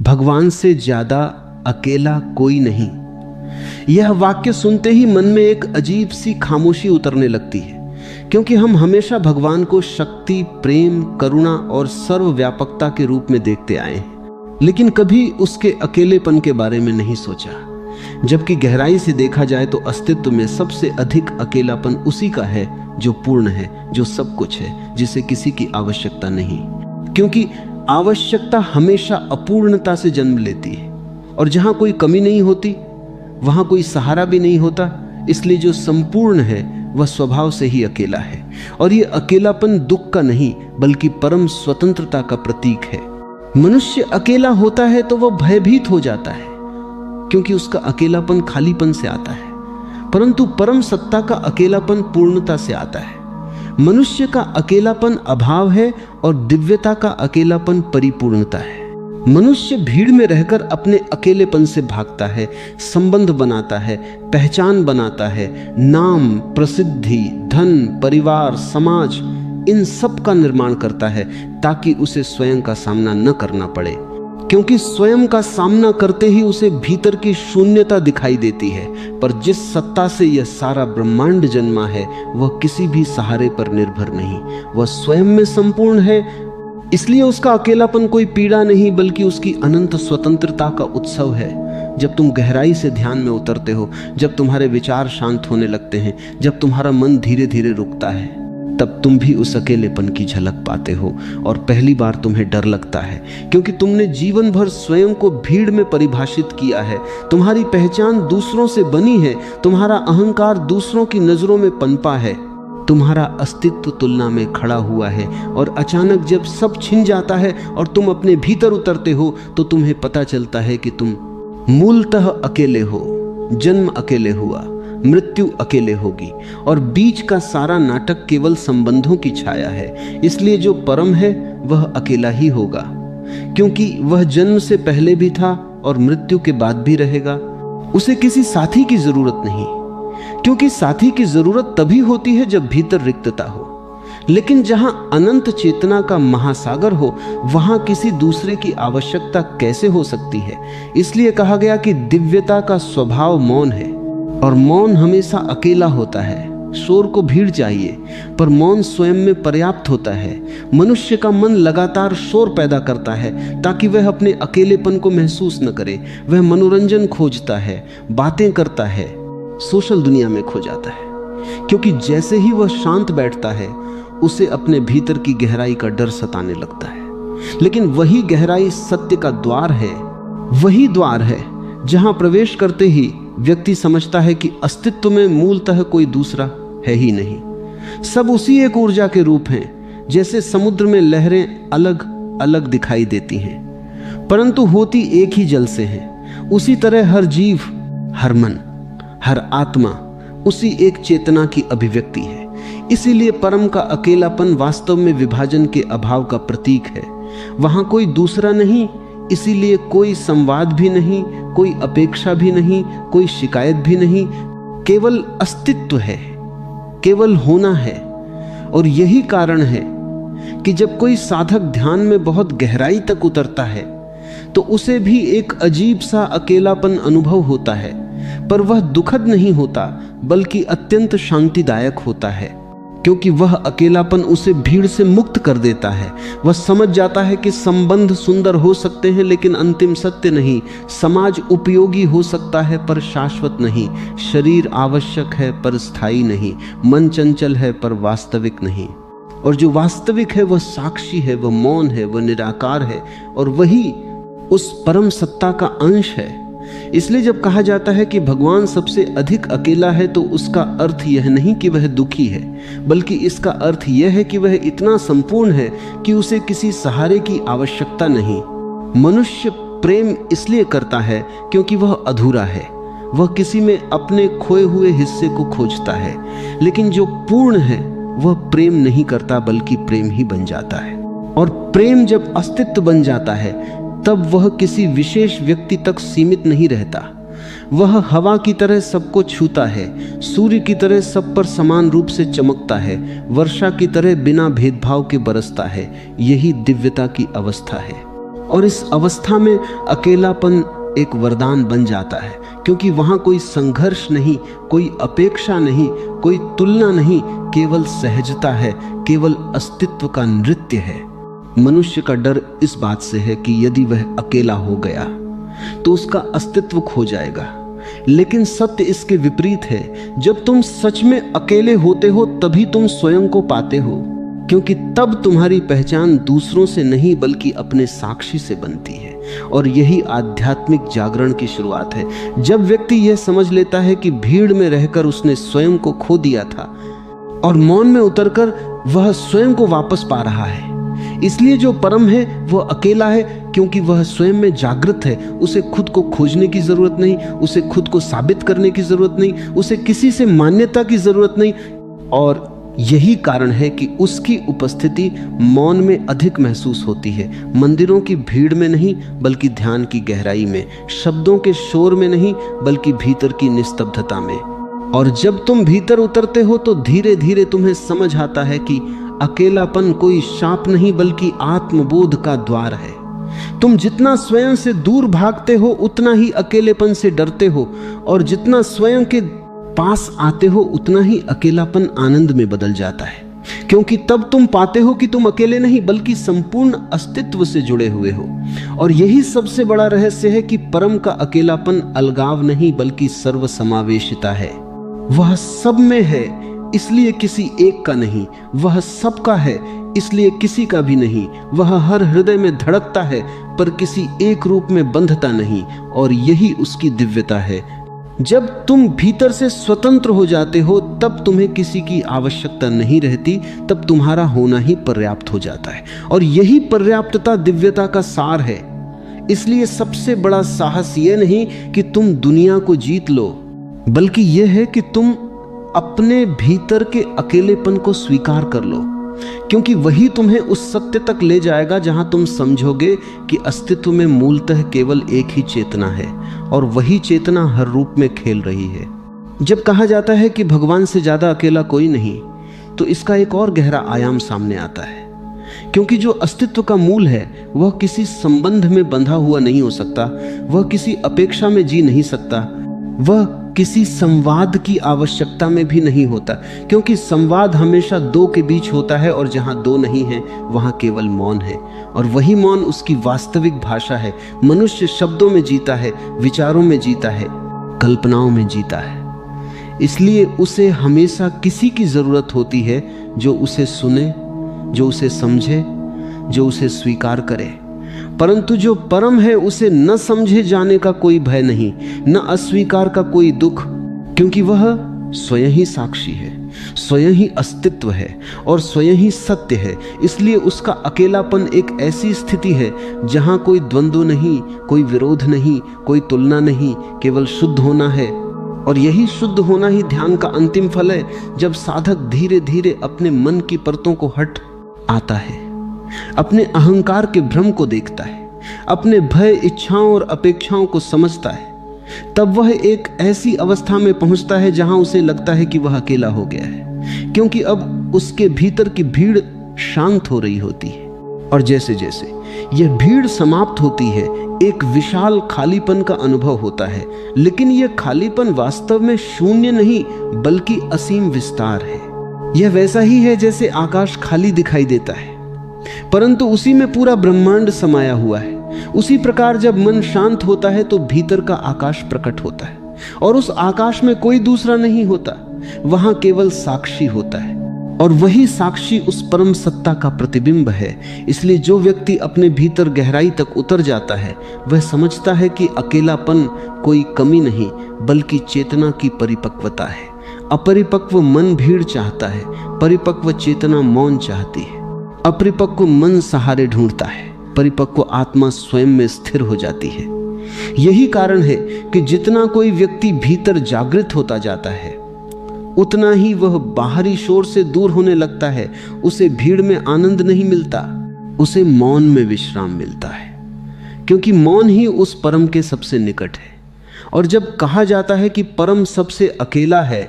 भगवान से ज्यादा अकेला कोई नहीं। यह वाक्य सुनते ही मन में एक अजीब सी खामोशी उतरने लगती है, क्योंकि हम हमेशा भगवान को शक्ति, प्रेम, करुणा और सर्वव्यापकता के रूप में देखते आए हैं, लेकिन कभी उसके अकेलेपन के बारे में नहीं सोचा। जबकि गहराई से देखा जाए तो अस्तित्व में सबसे अधिक अकेलापन उसी का है जो पूर्ण है, जो सब कुछ है, जिसे किसी की आवश्यकता नहीं। क्योंकि आवश्यकता हमेशा अपूर्णता से जन्म लेती है, और जहां कोई कमी नहीं होती वहां कोई सहारा भी नहीं होता। इसलिए जो संपूर्ण है वह स्वभाव से ही अकेला है, और यह अकेलापन दुख का नहीं बल्कि परम स्वतंत्रता का प्रतीक है। मनुष्य अकेला होता है तो वह भयभीत हो जाता है, क्योंकि उसका अकेलापन खालीपन से आता है, परंतु परम सत्ता का अकेलापन पूर्णता से आता है। मनुष्य का अकेलापन अभाव है और दिव्यता का अकेलापन परिपूर्णता है। मनुष्य भीड़ में रहकर अपने अकेलेपन से भागता है, संबंध बनाता है, पहचान बनाता है, नाम, प्रसिद्धि, धन, परिवार, समाज, इन सब का निर्माण करता है ताकि उसे स्वयं का सामना न करना पड़े, क्योंकि स्वयं का सामना करते ही उसे भीतर की शून्यता दिखाई देती है। पर जिस सत्ता से यह सारा ब्रह्मांड जन्मा है वह किसी भी सहारे पर निर्भर नहीं, वह स्वयं में संपूर्ण है। इसलिए उसका अकेलापन कोई पीड़ा नहीं बल्कि उसकी अनंत स्वतंत्रता का उत्सव है। जब तुम गहराई से ध्यान में उतरते हो, जब तुम्हारे विचार शांत होने लगते हैं, जब तुम्हारा मन धीरे धीरे रुकता है, तब तुम भी उस अकेलेपन की झलक पाते हो। और पहली बार तुम्हें डर लगता है, क्योंकि तुमने जीवन भर स्वयं को भीड़ में परिभाषित किया है। तुम्हारी पहचान दूसरों से बनी है, तुम्हारा अहंकार दूसरों की नजरों में पनपा है, तुम्हारा अस्तित्व तुलना में खड़ा हुआ है। और अचानक जब सब छिन जाता है और तुम अपने भीतर उतरते हो तो तुम्हें पता चलता है कि तुम मूलतः अकेले हो। जन्म अकेले हुआ, मृत्यु अकेले होगी, और बीच का सारा नाटक केवल संबंधों की छाया है। इसलिए जो परम है वह अकेला ही होगा, क्योंकि वह जन्म से पहले भी था और मृत्यु के बाद भी रहेगा। उसे किसी साथी की जरूरत नहीं, क्योंकि साथी की जरूरत तभी होती है जब भीतर रिक्तता हो। लेकिन जहां अनंत चेतना का महासागर हो वहां किसी दूसरे की आवश्यकता कैसे हो सकती है। इसलिए कहा गया कि दिव्यता का स्वभाव मौन है, और मौन हमेशा अकेला होता है। शोर को भीड़ चाहिए, पर मौन स्वयं में पर्याप्त होता है। मनुष्य का मन लगातार शोर पैदा करता है ताकि वह अपने अकेलेपन को महसूस न करे। वह मनोरंजन खोजता है, बातें करता है, सोशल दुनिया में खो जाता है, क्योंकि जैसे ही वह शांत बैठता है उसे अपने भीतर की गहराई का डर सताने लगता है। लेकिन वही गहराई सत्य का द्वार है, वही द्वार है जहां प्रवेश करते ही व्यक्ति समझता है कि अस्तित्व में मूलतः कोई दूसरा है ही नहीं। सब उसी एक ऊर्जा के रूप हैं। जैसे समुद्र में लहरें अलग अलग दिखाई देती हैं, परंतु होती एक ही जल से हैं, उसी तरह हर जीव, हर मन, हर आत्मा उसी एक चेतना की अभिव्यक्ति है। इसीलिए परम का अकेलापन वास्तव में विभाजन के अभाव का प्रतीक है। वहां कोई दूसरा नहीं, इसीलिए कोई संवाद भी नहीं, कोई अपेक्षा भी नहीं, कोई शिकायत भी नहीं, केवल अस्तित्व है, केवल होना है। और यही कारण है कि जब कोई साधक ध्यान में बहुत गहराई तक उतरता है तो उसे भी एक अजीब सा अकेलापन अनुभव होता है, पर वह दुखद नहीं होता बल्कि अत्यंत शांतिदायक होता है, क्योंकि वह अकेलापन उसे भीड़ से मुक्त कर देता है। वह समझ जाता है कि संबंध सुंदर हो सकते हैं लेकिन अंतिम सत्य नहीं। समाज उपयोगी हो सकता है पर शाश्वत नहीं। शरीर आवश्यक है पर स्थायी नहीं। मन चंचल है पर वास्तविक नहीं। और जो वास्तविक है वह साक्षी है, वह मौन है, वह निराकार है, और वही उस परम सत्ता का अंश है। इसलिए जब कहा जाता है कि भगवान सबसे अधिक अकेला है तो उसका अर्थ यह नहीं कि वह दुखी है, बल्कि इसका अर्थ यह है कि वह इतना संपूर्ण है कि उसे किसी सहारे की आवश्यकता नहीं। मनुष्य प्रेम इसलिए करता है क्योंकि वह अधूरा है, वह किसी में अपने खोए हुए हिस्से को खोजता है। लेकिन जो पूर्ण है वह प्रेम नहीं करता बल्कि प्रेम ही बन जाता है। और प्रेम जब अस्तित्व बन जाता है तब वह किसी विशेष व्यक्ति तक सीमित नहीं रहता। वह हवा की तरह सबको छूता है, सूर्य की तरह सब पर समान रूप से चमकता है, वर्षा की तरह बिना भेदभाव के बरसता है। यही दिव्यता की अवस्था है। और इस अवस्था में अकेलापन एक वरदान बन जाता है, क्योंकि वहां कोई संघर्ष नहीं, कोई अपेक्षा नहीं, कोई तुलना नहीं, केवल सहजता है, केवल अस्तित्व का नृत्य है। मनुष्य का डर इस बात से है कि यदि वह अकेला हो गया तो उसका अस्तित्व खो जाएगा। लेकिन सत्य इसके विपरीत है। जब तुम सच में अकेले होते हो तभी तुम स्वयं को पाते हो, क्योंकि तब तुम्हारी पहचान दूसरों से नहीं बल्कि अपने साक्षी से बनती है। और यही आध्यात्मिक जागरण की शुरुआत है। जब व्यक्ति यह समझ लेता है कि भीड़ में रहकर उसने स्वयं को खो दिया था और मौन में उतरकर वह स्वयं को वापस पा रहा है। इसलिए जो परम है वह अकेला है, क्योंकि वह स्वयं में जागृत है। उसे खुद को खोजने की जरूरत नहीं, उसे खुद को साबित करने की जरूरत नहीं, उसे किसी से मान्यता की जरूरत नहीं। और यही कारण है कि उसकी उपस्थिति मौन में अधिक महसूस होती है, मंदिरों की भीड़ में नहीं बल्कि ध्यान की गहराई में, शब्दों के शोर में नहीं बल्कि भीतर की निस्तब्धता में। और जब तुम भीतर उतरते हो तो धीरे धीरे तुम्हें समझ आता है कि अकेलापन कोई शाप नहीं बल्कि आत्मबोध का द्वार है। तुम जितना स्वयं से दूर भागते हो उतना ही अकेलेपन से डरते हो, और जितना स्वयं के पास आते हो उतना ही अकेलापन आनंद में बदल जाता है, क्योंकि तब तुम पाते हो कि तुम अकेले नहीं बल्कि संपूर्ण अस्तित्व से जुड़े हुए हो। और यही सबसे बड़ा रहस्य है कि परम का अकेलापन अलगाव नहीं बल्कि सर्वसमावेशिता है। वह सब में है इसलिए किसी एक का नहीं, वह सबका है इसलिए किसी का भी नहीं। वह हर हृदय में धड़कता है पर किसी एक रूप में बंधता नहीं, और यही उसकी दिव्यता है। जब तुम भीतर से स्वतंत्र हो जाते हो तब तुम्हें किसी की आवश्यकता नहीं रहती, तब तुम्हारा होना ही पर्याप्त हो जाता है। और यही पर्याप्तता दिव्यता का सार है। इसलिए सबसे बड़ा साहस यह नहीं कि तुम दुनिया को जीत लो, बल्कि यह है कि तुम अपने भीतर के अकेलेपन को स्वीकार कर लो, क्योंकि वही तुम्हें उस सत्य तक ले जाएगा जहां तुम समझोगे कि अस्तित्व में मूलतः केवल एक ही चेतना है और वही चेतना हर रूप में खेल रही है। जब कहा जाता है कि भगवान से ज्यादा अकेला कोई नहीं, तो इसका एक और गहरा आयाम सामने आता है, क्योंकि जो अस्तित्व का मूल है वह किसी संबंध में बंधा हुआ नहीं हो सकता, वह किसी अपेक्षा में जी नहीं सकता, वह किसी संवाद की आवश्यकता में भी नहीं होता, क्योंकि संवाद हमेशा दो के बीच होता है और जहां दो नहीं है वहां केवल मौन है, और वही मौन उसकी वास्तविक भाषा है। मनुष्य शब्दों में जीता है, विचारों में जीता है, कल्पनाओं में जीता है। इसलिए उसे हमेशा किसी की जरूरत होती है जो उसे सुने, जो उसे समझे, जो उसे स्वीकार करे। परंतु जो परम है उसे न समझे जाने का कोई भय नहीं, न अस्वीकार का कोई दुख, क्योंकि वह स्वयं ही साक्षी है, स्वयं ही अस्तित्व है और स्वयं ही सत्य है। इसलिए उसका अकेलापन एक ऐसी स्थिति है जहां कोई द्वंद्व नहीं, कोई विरोध नहीं, कोई तुलना नहीं, केवल शुद्ध होना है। और यही शुद्ध होना ही ध्यान का अंतिम फल है, जब साधक धीरे धीरे अपने मन की परतों को हट आता है, अपने अहंकार के भ्रम को देखता है, अपने भय, इच्छाओं और अपेक्षाओं को समझता है, तब वह एक ऐसी अवस्था में पहुंचता है जहां उसे लगता है कि वह अकेला हो गया है, क्योंकि अब उसके भीतर की भीड़ शांत हो रही होती है। और जैसे जैसे यह भीड़ समाप्त होती है एक विशाल खालीपन का अनुभव होता है, लेकिन यह खालीपन वास्तव में शून्य नहीं बल्कि असीम विस्तार है। यह वैसा ही है जैसे आकाश खाली दिखाई देता है परंतु उसी में पूरा ब्रह्मांड समाया हुआ है। उसी प्रकार जब मन शांत होता है तो भीतर का आकाश प्रकट होता है, और उस आकाश में कोई दूसरा नहीं होता, वहां केवल साक्षी होता है, और वही साक्षी उस परम सत्ता का प्रतिबिंब है। इसलिए जो व्यक्ति अपने भीतर गहराई तक उतर जाता है वह समझता है कि अकेलापन कोई कमी नहीं बल्कि चेतना की परिपक्वता है। अपरिपक्व मन भीड़ चाहता है, परिपक्व चेतना मौन चाहती है। अपरिपक्व मन सहारे ढूंढता है, परिपक्व आत्मा स्वयं में स्थिर हो जाती है। यही कारण है कि जितना कोई व्यक्ति भीतर जागृत होता जाता है उतना ही वह बाहरी शोर से दूर होने लगता है। उसे भीड़ में आनंद नहीं मिलता, उसे मौन में विश्राम मिलता है, क्योंकि मौन ही उस परम के सबसे निकट है। और जब कहा जाता है कि परम सबसे अकेला है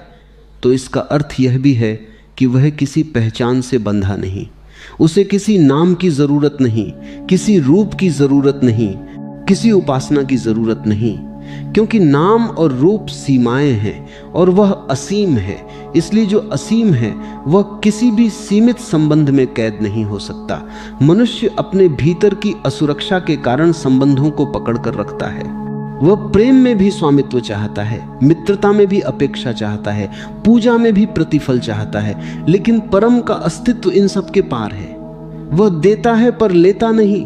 तो इसका अर्थ यह भी है कि वह किसी पहचान से बंधा नहीं, उसे किसी नाम की जरूरत नहीं, किसी रूप की जरूरत नहीं, किसी उपासना की जरूरत नहीं, क्योंकि नाम और रूप सीमाएं हैं और वह असीम है। इसलिए जो असीम है वह किसी भी सीमित संबंध में कैद नहीं हो सकता। मनुष्य अपने भीतर की असुरक्षा के कारण संबंधों को पकड़ कर रखता है। वह प्रेम में भी स्वामित्व चाहता है, मित्रता में भी अपेक्षा चाहता है, पूजा में भी प्रतिफल चाहता है, लेकिन परम का अस्तित्व इन सब के पार है। वह देता है पर लेता नहीं,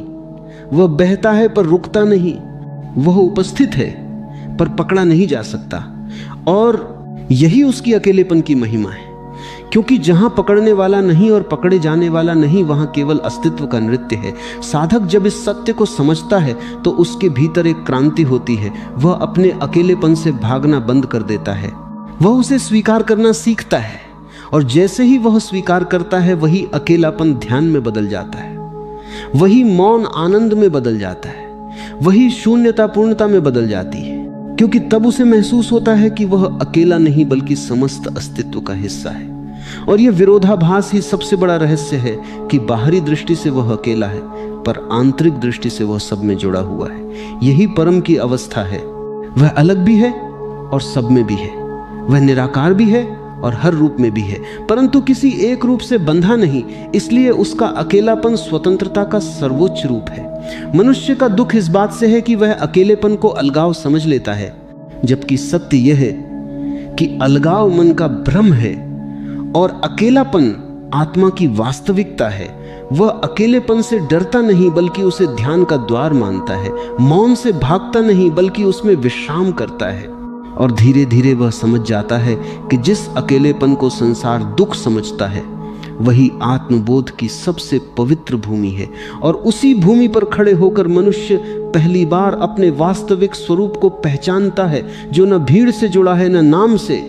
वह बहता है पर रुकता नहीं, वह उपस्थित है पर पकड़ा नहीं जा सकता। और यही उसकी अकेलेपन की महिमा है, क्योंकि जहां पकड़ने वाला नहीं और पकड़े जाने वाला नहीं, वहां केवल अस्तित्व का नृत्य है। साधक जब इस सत्य को समझता है तो उसके भीतर एक क्रांति होती है। वह अपने अकेलेपन से भागना बंद कर देता है, वह उसे स्वीकार करना सीखता है, और जैसे ही वह स्वीकार करता है वही अकेलापन ध्यान में बदल जाता है, वही मौन आनंद में बदल जाता है, वही शून्यता पूर्णता में बदल जाती है, क्योंकि तब उसे महसूस होता है कि वह अकेला नहीं बल्कि समस्त अस्तित्व का हिस्सा है। और यह विरोधाभास ही सबसे बड़ा रहस्य है कि बाहरी दृष्टि से वह अकेला है पर आंतरिक दृष्टि से वह सब में जुड़ा हुआ है। यही परम की अवस्था है। वह अलग भी है और सब में भी है, वह निराकार भी है और हर रूप में भी है, परंतु किसी एक रूप से बंधा नहीं। इसलिए उसका अकेलापन स्वतंत्रता का सर्वोच्च रूप है। मनुष्य का दुख इस बात से है कि वह अकेलेपन को अलगाव समझ लेता है, जबकि सत्य यह है कि अलगाव मन का भ्रम है और अकेलापन आत्मा की वास्तविकता है। वह अकेलेपन से डरता नहीं बल्कि उसे ध्यान का द्वार मानता है, मौन से भागता नहीं बल्कि उसमें विश्राम करता है। और धीरे धीरे वह समझ जाता है कि जिस अकेलेपन को संसार दुख समझता है वही आत्मबोध की सबसे पवित्र भूमि है। और उसी भूमि पर खड़े होकर मनुष्य पहली बार अपने वास्तविक स्वरूप को पहचानता है, जो न भीड़ से जुड़ा है, न नाम से,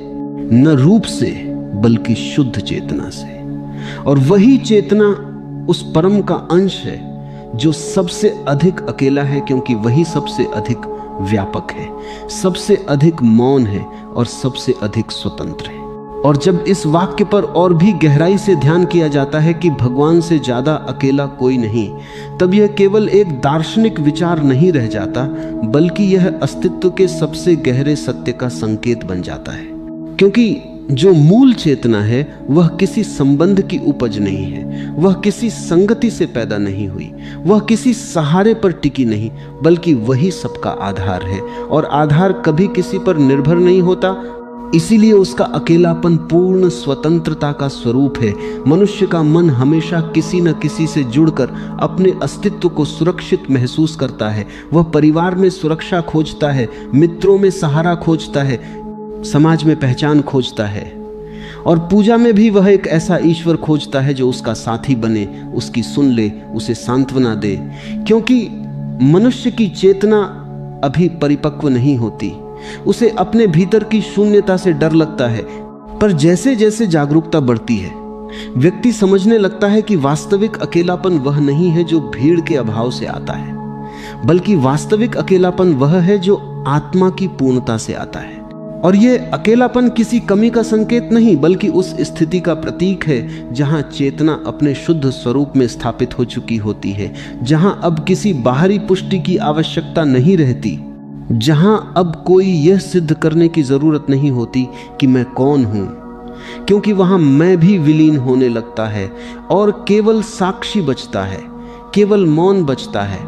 न रूप से, बल्कि शुद्ध चेतना से। और वही चेतना उस परम का अंश है जो सबसे अधिक अकेला है, क्योंकि वही सबसे अधिक व्यापक है, सबसे अधिक मौन है और सबसे अधिक स्वतंत्र है। और जब इस वाक्य पर और भी गहराई से ध्यान किया जाता है कि भगवान से ज्यादा अकेला कोई नहीं, तब यह केवल एक दार्शनिक विचार नहीं रह जाता, बल्कि यह अस्तित्व के सबसे गहरे सत्य का संकेत बन जाता है। क्योंकि जो मूल चेतना है वह किसी संबंध की उपज नहीं है, वह किसी संगति से पैदा नहीं हुई, वह किसी सहारे पर टिकी नहीं, बल्कि वही सबका आधार है। और आधार कभी किसी पर निर्भर नहीं होता, इसीलिए उसका अकेलापन पूर्ण स्वतंत्रता का स्वरूप है। मनुष्य का मन हमेशा किसी न किसी से जुड़कर अपने अस्तित्व को सुरक्षित महसूस करता है। वह परिवार में सुरक्षा खोजता है, मित्रों में सहारा खोजता है, समाज में पहचान खोजता है, और पूजा में भी वह एक ऐसा ईश्वर खोजता है जो उसका साथी बने, उसकी सुन ले, उसे सांत्वना दे। क्योंकि मनुष्य की चेतना अभी परिपक्व नहीं होती, उसे अपने भीतर की शून्यता से डर लगता है। पर जैसे जैसे जागरूकता बढ़ती है, व्यक्ति समझने लगता है कि वास्तविक अकेलापन वह नहीं है जो भीड़ के अभाव से आता है, बल्कि वास्तविक अकेलापन वह है जो आत्मा की पूर्णता से आता है। और यह अकेलापन किसी कमी का संकेत नहीं, बल्कि उस स्थिति का प्रतीक है जहां चेतना अपने शुद्ध स्वरूप में स्थापित हो चुकी होती है, जहां अब किसी बाहरी पुष्टि की आवश्यकता नहीं रहती, जहां अब कोई यह सिद्ध करने की जरूरत नहीं होती कि मैं कौन हूं, क्योंकि वहां मैं भी विलीन होने लगता है और केवल साक्षी बचता है, केवल मौन बचता है,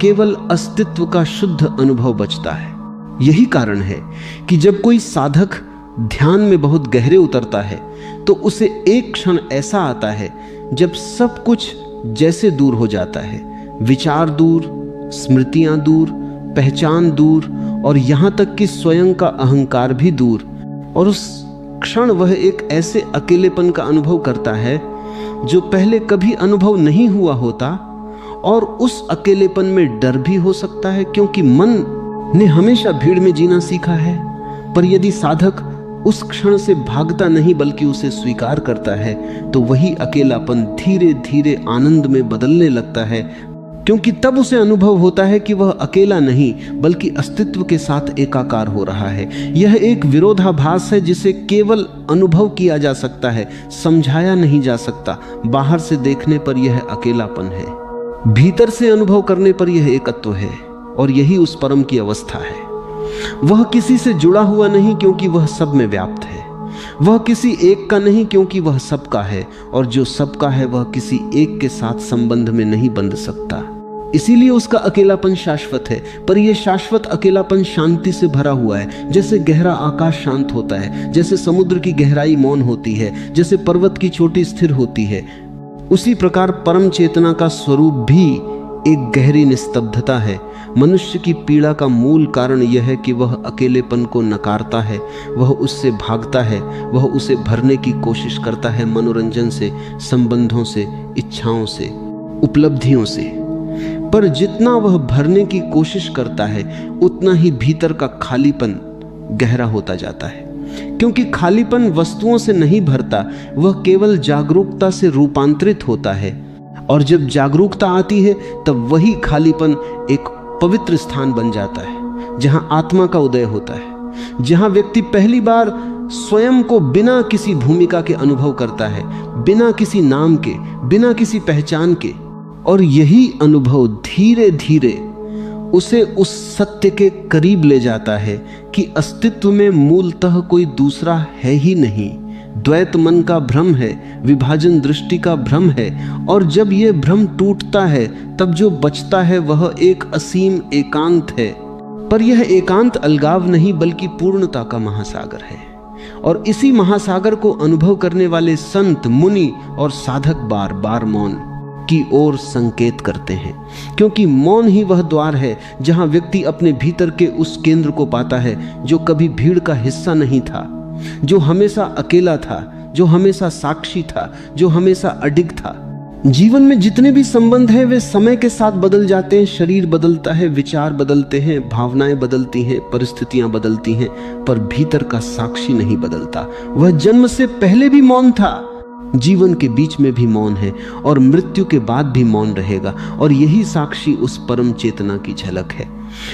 केवल अस्तित्व का शुद्ध अनुभव बचता है। यही कारण है कि जब कोई साधक ध्यान में बहुत गहरे उतरता है तो उसे एक क्षण ऐसा आता है जब सब कुछ जैसे दूर हो जाता है, विचार दूर, स्मृतियां दूर, पहचान दूर, और यहां तक कि स्वयं का अहंकार भी दूर। और उस क्षण वह एक ऐसे अकेलेपन का अनुभव करता है जो पहले कभी अनुभव नहीं हुआ होता। और उस अकेलेपन में डर भी हो सकता है, क्योंकि मन ने हमेशा भीड़ में जीना सीखा है। पर यदि साधक उस क्षण से भागता नहीं बल्कि उसे स्वीकार करता है, तो वही अकेलापन धीरे धीरे आनंद में बदलने लगता है, क्योंकि तब उसे अनुभव होता है कि वह अकेला नहीं बल्कि अस्तित्व के साथ एकाकार हो रहा है। यह एक विरोधाभास है जिसे केवल अनुभव किया जा सकता है, समझाया नहीं जा सकता। बाहर से देखने पर यह अकेलापन है, भीतर से अनुभव करने पर यह एकत्व है, और यही उस परम की अवस्था है। वह किसी से जुड़ा हुआ नहीं क्योंकि वह सब में व्याप्त है, वह किसी एक का नहीं क्योंकि वह सबका है, और जो सबका है वह किसी एक के साथ संबंध में नहीं बंध सकता। इसीलिए उसका अकेलापन शाश्वत है। पर यह शाश्वत अकेलापन शांति से भरा हुआ है। जैसे गहरा आकाश शांत होता है, जैसे समुद्र की गहराई मौन होती है, जैसे पर्वत की चोटी स्थिर होती है, उसी प्रकार परम चेतना का स्वरूप भी एक गहरी निस्तब्धता है। मनुष्य की पीड़ा का मूल कारण यह है कि वह अकेलेपन को नकारता है, वह उससे भागता है, वह उसे भरने की कोशिश करता है मनोरंजन से, संबंधों से, इच्छाओं से, उपलब्धियों से। पर जितना वह भरने की कोशिश करता है उतना ही भीतर का खालीपन गहरा होता जाता है, क्योंकि खालीपन वस्तुओं से नहीं भरता, वह केवल जागरूकता से रूपांतरित होता है। और जब जागरूकता आती है तब वही खालीपन एक पवित्र स्थान बन जाता है, जहां आत्मा का उदय होता है, जहां व्यक्ति पहली बार स्वयं को बिना किसी भूमिका के अनुभव करता है, बिना किसी नाम के, बिना किसी पहचान के। और यही अनुभव धीरे धीरे उसे उस सत्य के करीब ले जाता है कि अस्तित्व में मूलतः कोई दूसरा है ही नहीं। द्वैत मन का भ्रम है, विभाजन दृष्टि का भ्रम है, और जब यह भ्रम टूटता है तब जो बचता है वह एक असीम एकांत है। पर यह एकांत अलगाव नहीं बल्कि पूर्णता का महासागर है। और इसी महासागर को अनुभव करने वाले संत, मुनि और साधक बार बार मौन की ओर संकेत करते हैं, क्योंकि मौन ही वह द्वार है जहां व्यक्ति अपने भीतर के उस केंद्र को पाता है जो कभी भीड़ का हिस्सा नहीं था, जो हमेशा अकेला था, जो हमेशा साक्षी था, जो हमेशा अडिग था। जीवन में जितने भी संबंध हैं वे समय के साथ बदल जाते हैं, शरीर बदलता है, विचार बदलते हैं, भावनाएं बदलती हैं, परिस्थितियां बदलती हैं, पर भीतर का साक्षी नहीं बदलता। वह जन्म से पहले भी मौन था, जीवन के बीच में भी मौन है, और मृत्यु के बाद भी मौन रहेगा। और यही साक्षी उस परम चेतना की झलक है।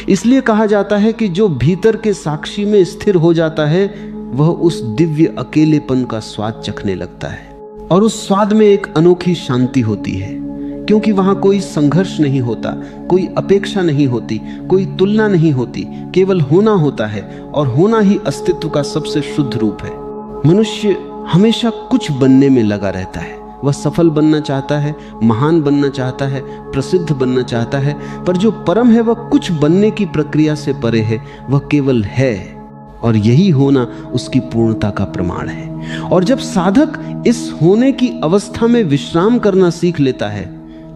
इसलिए कहा जाता है कि जो भीतर के साक्षी में स्थिर हो जाता है वह उस दिव्य अकेलेपन का स्वाद चखने लगता है, और उस स्वाद में एक अनोखी शांति होती है, क्योंकि वहां कोई संघर्ष नहीं होता, कोई अपेक्षा नहीं होती, कोई तुलना नहीं होती, केवल होना होता है, और होना ही अस्तित्व का सबसे शुद्ध रूप है। मनुष्य हमेशा कुछ बनने में लगा रहता है। वह सफल बनना चाहता है, महान बनना चाहता है, प्रसिद्ध बनना चाहता है, पर जो परम है वह कुछ बनने की प्रक्रिया से परे है, वह केवल है, और यही होना उसकी पूर्णता का प्रमाण है। और जब साधक इस होने की अवस्था में विश्राम करना सीख लेता है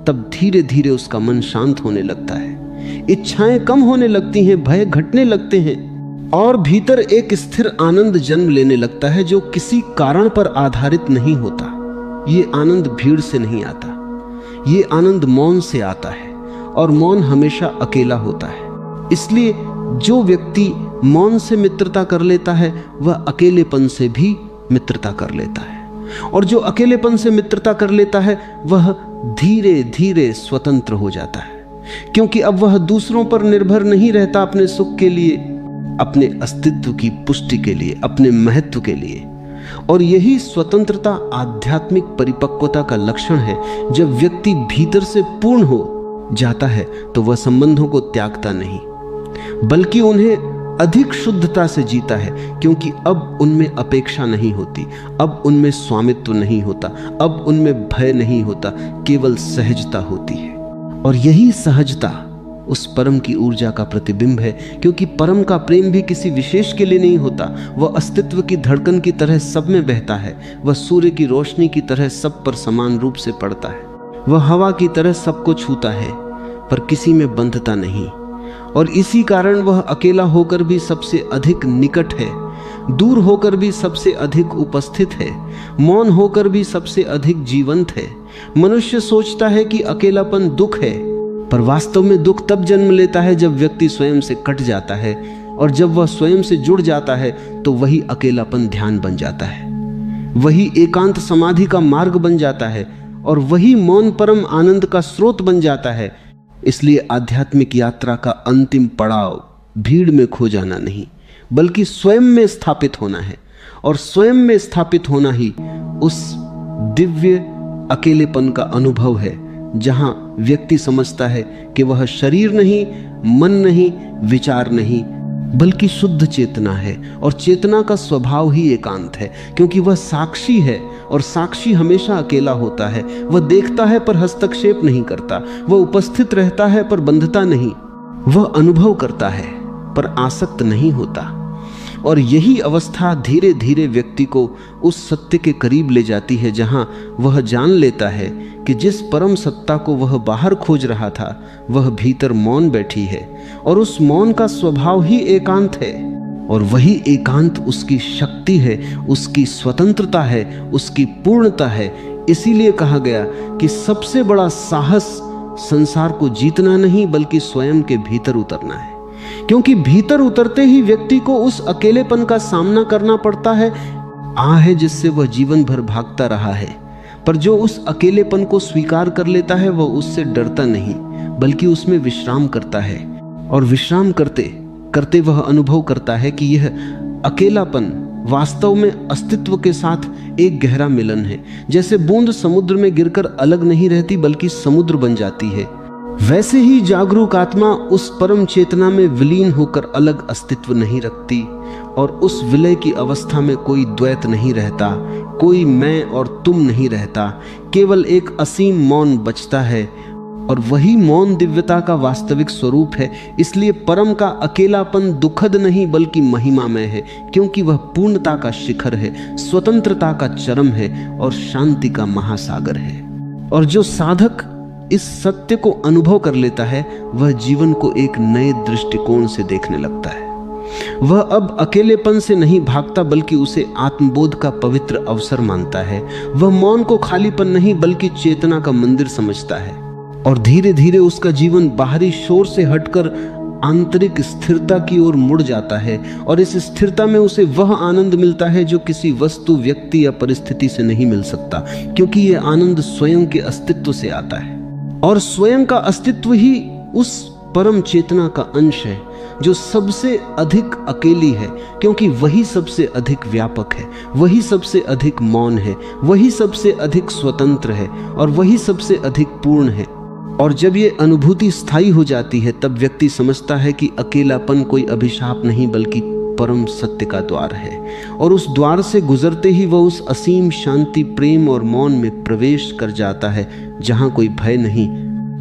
तब धीरे धीरे उसका मन शांत होने लगता है, इच्छाएं कम होने लगती हैं, भय घटने लगते हैं, और भीतर एक स्थिर आनंद जन्म लेने लगता है जो किसी कारण पर आधारित नहीं होता। ये आनंद भीड़ से नहीं आता, ये आनंद मौन से आता है, और मौन हमेशा अकेला होता है। इसलिए जो व्यक्ति मौन से मित्रता कर लेता है वह अकेलेपन से भी मित्रता कर लेता है, और जो अकेलेपन से मित्रता कर लेता है वह धीरे धीरे स्वतंत्र हो जाता है, क्योंकि अब वह दूसरों पर निर्भर नहीं रहता अपने सुख के लिए, अपने अस्तित्व की पुष्टि के लिए, अपने महत्व के लिए। और यही स्वतंत्रता आध्यात्मिक परिपक्वता का लक्षण है। जब व्यक्ति भीतर से पूर्ण हो जाता है तो वह संबंधों को त्यागता नहीं, बल्कि उन्हें अधिक शुद्धता से जीता है, क्योंकि अब उनमें अपेक्षा नहीं होती, अब उनमें स्वामित्व नहीं होता, अब उनमें भय नहीं होता, केवल सहजता होती है। और यही सहजता उस परम की ऊर्जा का प्रतिबिंब है, क्योंकि परम का प्रेम भी किसी विशेष के लिए नहीं होता। वह अस्तित्व की धड़कन की तरह सब में बहता है, वह सूर्य की रोशनी की तरह सब पर समान रूप से पड़ता है, वह हवा की तरह सबको छूता है पर किसी में बंधता नहीं। और इसी कारण वह अकेला होकर भी सबसे अधिक निकट है, दूर होकर भी सबसे अधिक उपस्थित है, मौन होकर भी सबसे अधिक जीवंत है। मनुष्य सोचता है कि अकेलापन दुख है, पर वास्तव में दुख तब जन्म लेता है जब व्यक्ति स्वयं से कट जाता है, और जब वह स्वयं से जुड़ जाता है तो वही अकेलापन ध्यान बन जाता है, वही एकांत समाधि का मार्ग बन जाता है, और वही मौन परम आनंद का स्रोत बन जाता है। इसलिए आध्यात्मिक यात्रा का अंतिम पड़ाव भीड़ में खो जाना नहीं, बल्कि स्वयं में स्थापित होना है। और स्वयं में स्थापित होना ही उस दिव्य अकेलेपन का अनुभव है, जहां व्यक्ति समझता है कि वह शरीर नहीं, मन नहीं, विचार नहीं, बल्कि शुद्ध चेतना है। और चेतना का स्वभाव ही एकांत है, क्योंकि वह साक्षी है, और साक्षी हमेशा अकेला होता है। वह देखता है पर हस्तक्षेप नहीं करता, वह उपस्थित रहता है पर बंधता नहीं, वह अनुभव करता है पर आसक्त नहीं होता। और यही अवस्था धीरे धीरे व्यक्ति को उस सत्य के करीब ले जाती है, जहां वह जान लेता है कि जिस परम सत्ता को वह बाहर खोज रहा था, वह भीतर मौन बैठी है, और उस मौन का स्वभाव ही एकांत है। और वही एकांत उसकी शक्ति है, उसकी स्वतंत्रता है, उसकी पूर्णता है। इसीलिए कहा गया कि सबसे बड़ा साहस संसार को जीतना नहीं, बल्कि स्वयं के भीतर उतरना है। क्योंकि भीतर उतरते ही व्यक्ति को उस अकेलेपन का सामना करना पड़ता है, है जिससे वह जीवन भर भागता रहा है। पर जो उस अकेलेपन को स्वीकार कर लेता है, वह उससे डरता नहीं, बल्कि उसमें विश्राम करता है। और विश्राम करते करते वह अनुभव करता है कि यह अकेलापन वास्तव में अस्तित्व के साथ एक गहरा मिलन है। जैसे बूंद समुद्र में गिरकर अलग नहीं रहती, बल्कि समुद्र बन जाती है, वैसे ही जागरूक आत्मा उस परम चेतना में विलीन होकर अलग अस्तित्व नहीं रखती। और उस विलय की अवस्था में कोई द्वैत नहीं रहता, कोई मैं और तुम नहीं रहता, केवल एक असीम मौन बचता है। और वही मौन दिव्यता का वास्तविक स्वरूप है। इसलिए परम का अकेलापन दुखद नहीं, बल्कि महिमामय है, क्योंकि वह पूर्णता का शिखर है, स्वतंत्रता का चरम है, और शांति का महासागर है। और जो साधक इस सत्य को अनुभव कर लेता है, वह जीवन को एक नए दृष्टिकोण से देखने लगता है। वह अब अकेलेपन से नहीं भागता, बल्कि उसे आत्मबोध का पवित्र अवसर मानता है। वह मौन को खालीपन नहीं, बल्कि चेतना का मंदिर समझता है। और धीरे धीरे उसका जीवन बाहरी शोर से हटकर आंतरिक स्थिरता की ओर मुड़ जाता है। और इस स्थिरता में उसे वह आनंद मिलता है जो किसी वस्तु, व्यक्ति या परिस्थिति से नहीं मिल सकता, क्योंकि यह आनंद स्वयं के अस्तित्व से आता है। और स्वयं का अस्तित्व ही उस परम चेतना का अंश है, जो सबसे अधिक अकेली है, क्योंकि वही सबसे अधिक व्यापक है, वही सबसे अधिक मौन है, वही सबसे अधिक स्वतंत्र है, और वही सबसे अधिक पूर्ण है। और जब ये अनुभूति स्थायी हो जाती है, तब व्यक्ति समझता है कि अकेलापन कोई अभिशाप नहीं, बल्कि परम सत्य का द्वार है। और उस द्वार से गुजरते ही वह उस असीम शांति, प्रेम और मौन में प्रवेश कर जाता है, जहां कोई भय नहीं,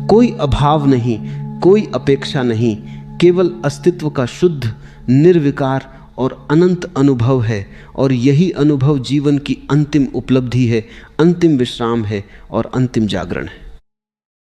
कोई अभाव नहीं, कोई अपेक्षा नहीं, केवल अस्तित्व का शुद्ध, निर्विकार और अनंत अनुभव है। और यही अनुभव जीवन की अंतिम उपलब्धि है, अंतिम विश्राम है और अंतिम जागरण है।